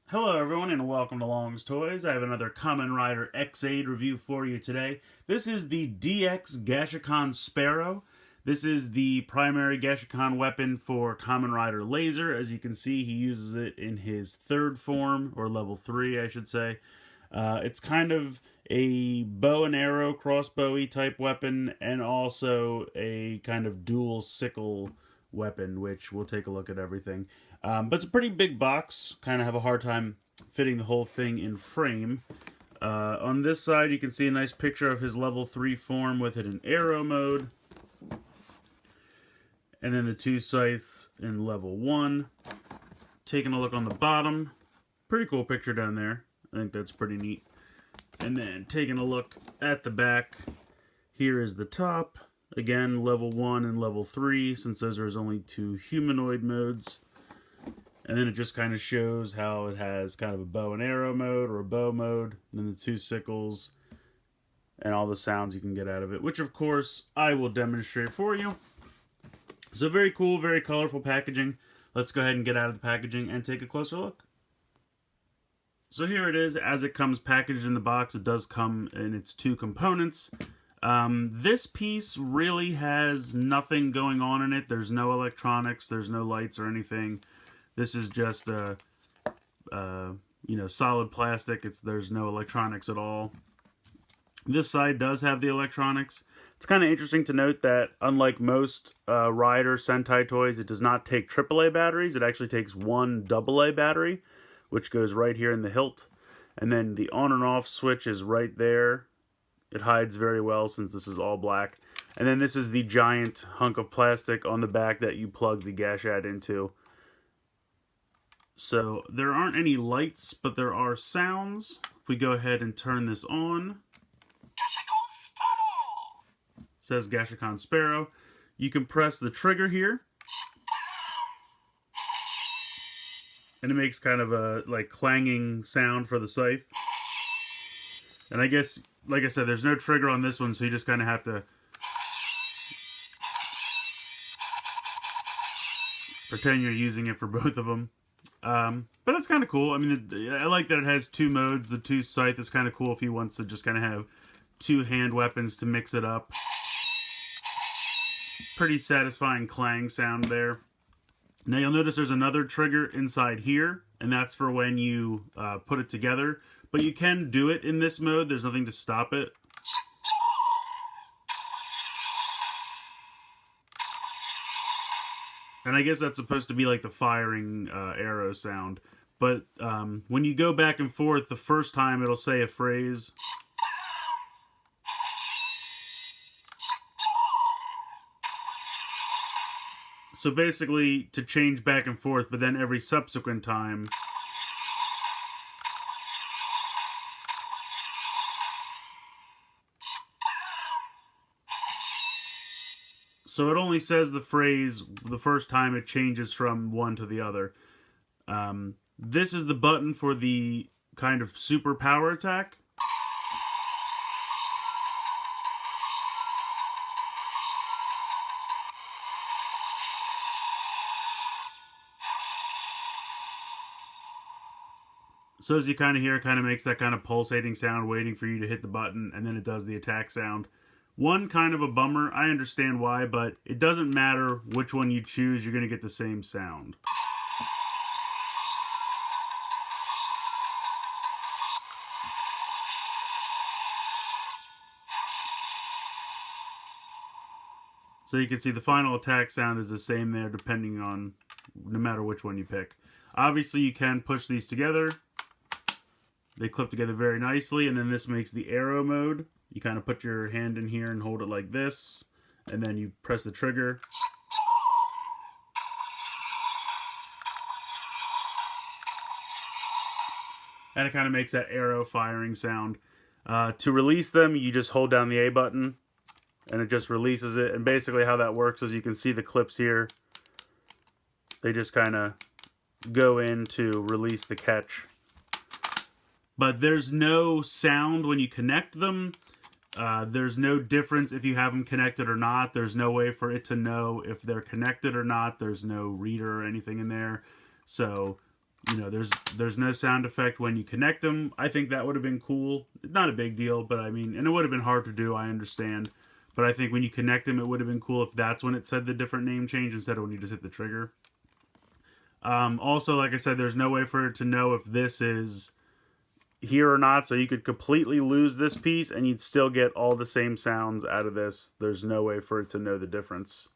Hello everyone and welcome to Long's Toys. I have another Kamen Rider X8 review for you today. This is the DX Gashacon Sparrow. This is the primary Gashacon weapon for Kamen Rider Laser. As you can see, he uses it in his third form, or level 3 I should say. It's kind of a bow and arrow crossbowy type weapon, and also a kind of dual sickle weapon, which we'll take a look at everything. But it's a pretty big box. Kind of have a hard time fitting the whole thing in frame. On this side, you can see a nice picture of his level 3 form with it in arrow mode. And then the two scythes in level 1. Taking a look on the bottom. Pretty cool picture down there. I think that's pretty neat. And then taking a look at the back. Here is the top. Again, level 1 and level 3, since those are his only two humanoid modes. And then it just kind of shows how it has kind of a bow and arrow mode, or a bow mode, and then the two sickles, and all the sounds you can get out of it, which of course I will demonstrate for you. So very cool, very colorful packaging. Let's go ahead and get out of the packaging and take a closer look. So here it is, as it comes packaged in the box. It does come in its two components. This piece really has nothing going on in it. There's no electronics, there's no lights or anything. This is just solid plastic. There's no electronics at all. This side does have the electronics. It's kind of interesting to note that unlike most Rider Sentai toys, it does not take AAA batteries. It actually takes one AA battery, which goes right here in the hilt. And then the on and off switch is right there. It hides very well since this is all black. And then this is the giant hunk of plastic on the back that you plug the Gashat into. So there aren't any lights, but there are sounds. If we go ahead and turn this on, it says Gashacon Sparrow. You can press the trigger here, and it makes kind of a clanging sound for the scythe. And I guess, like I said, there's no trigger on this one, so you just kind of have to pretend you're using it for both of them. But it's kind of cool. I mean, I like that it has two modes. The two scythe is kind of cool if he wants to just kind of have two hand weapons to mix it up. Pretty satisfying clang sound there. Now you'll notice there's another trigger inside here, and that's for when you put it together. But you can do it in this mode. There's nothing to stop it. And I guess that's supposed to be like the firing arrow sound. But when you go back and forth, the first time it'll say a phrase. So basically, to change back and forth, but then every subsequent time. So it only says the phrase the first time it changes from one to the other. This is the button for the kind of super power attack. So as you kind of hear, it kind of makes that kind of pulsating sound waiting for you to hit the button, and then it does the attack sound. One kind of a bummer, I understand why, but it doesn't matter which one you choose, you're going to get the same sound. So you can see the final attack sound is the same there depending on, no matter which one you pick. Obviously you can push these together. They clip together very nicely, and then this makes the arrow mode. You kind of put your hand in here and hold it like this, and then you press the trigger. And it kind of makes that arrow firing sound. To release them, you just hold down the A button, and it just releases it. And basically how that works is you can see the clips here. They just kind of go in to release the catch. But there's no sound when you connect them. There's no difference if you have them connected or not. There's no way for it to know if they're connected or not. There's no reader or anything in there. So You know, there's no sound effect when you connect them. I think that would have been cool. Not a big deal, but I mean, and it would have been hard to do, I understand. But I think when you connect them, it would have been cool if that's when it said the different name change instead of when you just hit the trigger. Also, like I said, there's no way for it to know if this is here or not, so you could completely lose this piece and you'd still get all the same sounds out of this. There's no way for it to know the difference.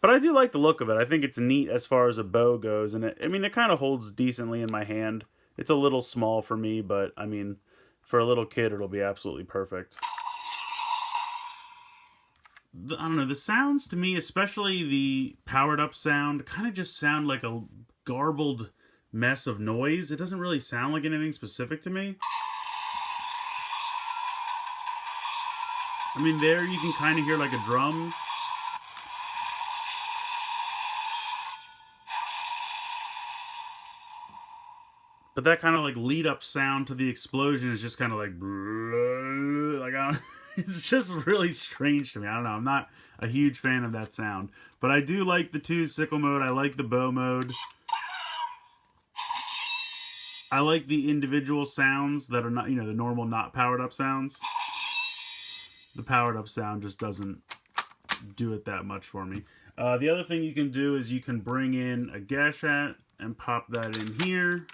But I do like the look of it. I think it's neat as far as a bow goes, and it kind of holds decently in my hand. It's a little small for me, but I mean, for a little kid, it'll be absolutely perfect. I don't know, the sounds to me, especially the powered up sound, kind of just sound like a garbled mess of noise. It doesn't really sound like anything specific to me. I mean, there you can kind of hear like a drum. But that kind of like lead up sound to the explosion is just kind of like I don't, it's just really strange to me. I don't know. I'm not a huge fan of that sound, but I do like the 2 sickle mode. I like the bow mode. I like the individual sounds that are not, you know, the normal not powered up sounds. The powered up sound just doesn't do it that much for me. The other thing you can do is you can bring in a Gashacon and pop that in here.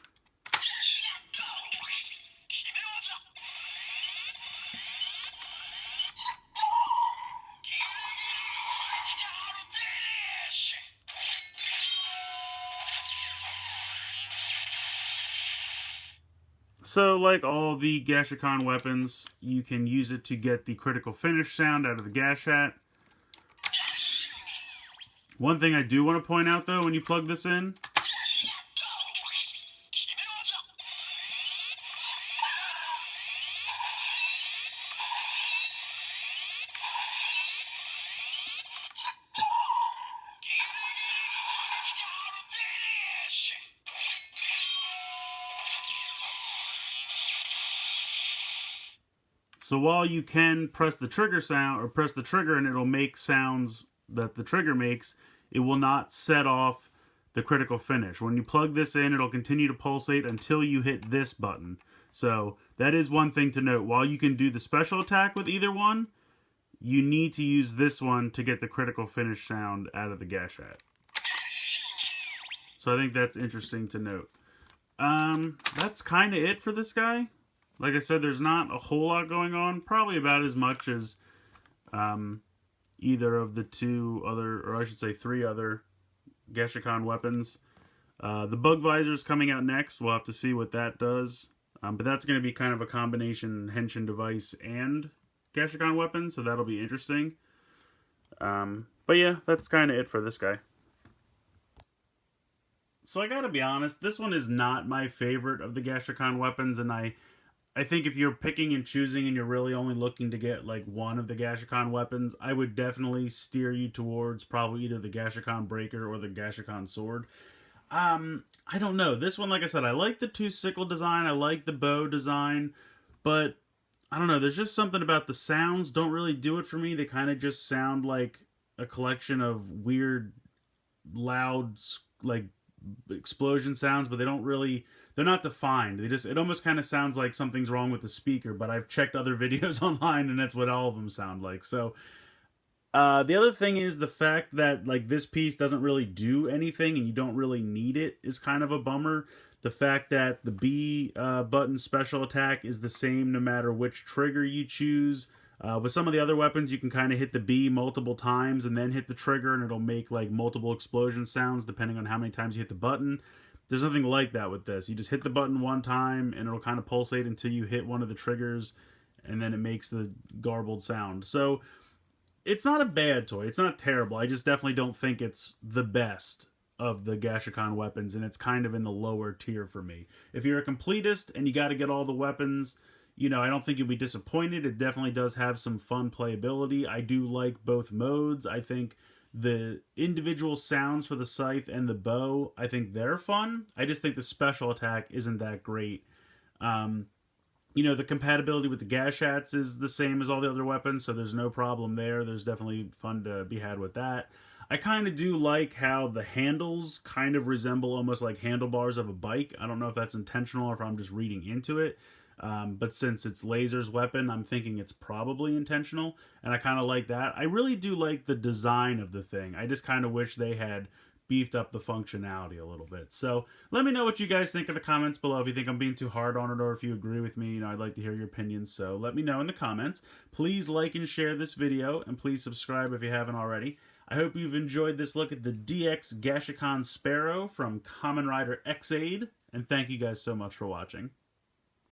So, like all the Gashacon weapons, you can use it to get the critical finish sound out of the Gashacon. One thing I do want to point out, though, when you plug this in, so while you can press the trigger sound, or press the trigger and it'll make sounds that the trigger makes, it will not set off the critical finish. When you plug this in, it'll continue to pulsate until you hit this button. So that is one thing to note. While you can do the special attack with either one, you need to use this one to get the critical finish sound out of the Gashacon. So I think that's interesting to note. That's kind of it for this guy. Like I said, there's not a whole lot going on. Probably about as much as either of the 2 other, or I should say 3 other Gashacon weapons. The bug visor is coming out next. We'll have to see what that does. But that's going to be kind of a combination Henshin device and Gashacon weapon, so that'll be interesting. But yeah, that's kind of it for this guy. So I gotta be honest, this one is not my favorite of the Gashacon weapons, and I think if you're picking and choosing and you're really only looking to get like one of the Gashacon weapons, I would definitely steer you towards probably either the Gashacon Breaker or the Gashacon Sword. I don't know. This one, like I said, I like the 2 sickle design. I like the bow design, but I don't know. There's just something about the sounds don't really do it for me. They kind of just sound like a collection of weird, loud, like explosion sounds, but they don't really, they're not defined. It almost kind of sounds like something's wrong with the speaker, but I've checked other videos online and that's what all of them sound like. So the other thing is the fact that like this piece doesn't really do anything and you don't really need it is kind of a bummer. The fact that the B button special attack is the same no matter which trigger you choose. With some of the other weapons, you can kind of hit the B multiple times and then hit the trigger and it'll make like multiple explosion sounds depending on how many times you hit the button. There's nothing like that with this. You just hit the button one time and it'll kind of pulsate until you hit one of the triggers and then it makes the garbled sound. So it's not a bad toy. It's not terrible. I just definitely don't think it's the best of the Gashacon weapons, and it's kind of in the lower tier for me. If you're a completist and you got to get all the weapons, you know, I don't think you'll be disappointed. It definitely does have some fun playability. I do like both modes. I think the individual sounds for the scythe and the bow, I think they're fun. I just think the special attack isn't that great. You You know, the compatibility with the Gashats is the same as all the other weapons, so there's no problem there. There's definitely fun to be had with that. I kind of do like how the handles kind of resemble almost like handlebars of a bike. I don't know if that's intentional or if I'm just reading into it. But since it's Laser's weapon, I'm thinking it's probably intentional, and I kind of like that. I really do like the design of the thing. I just kind of wish they had beefed up the functionality a little bit. So let me know what you guys think in the comments below. If you think I'm being too hard on it or if you agree with me, you know, I'd like to hear your opinions. So let me know in the comments. Please like and share this video, and please subscribe if you haven't already. I hope you've enjoyed this look at the DX Gashacon Sparrow from Kamen Rider X-Aid, and thank you guys so much for watching.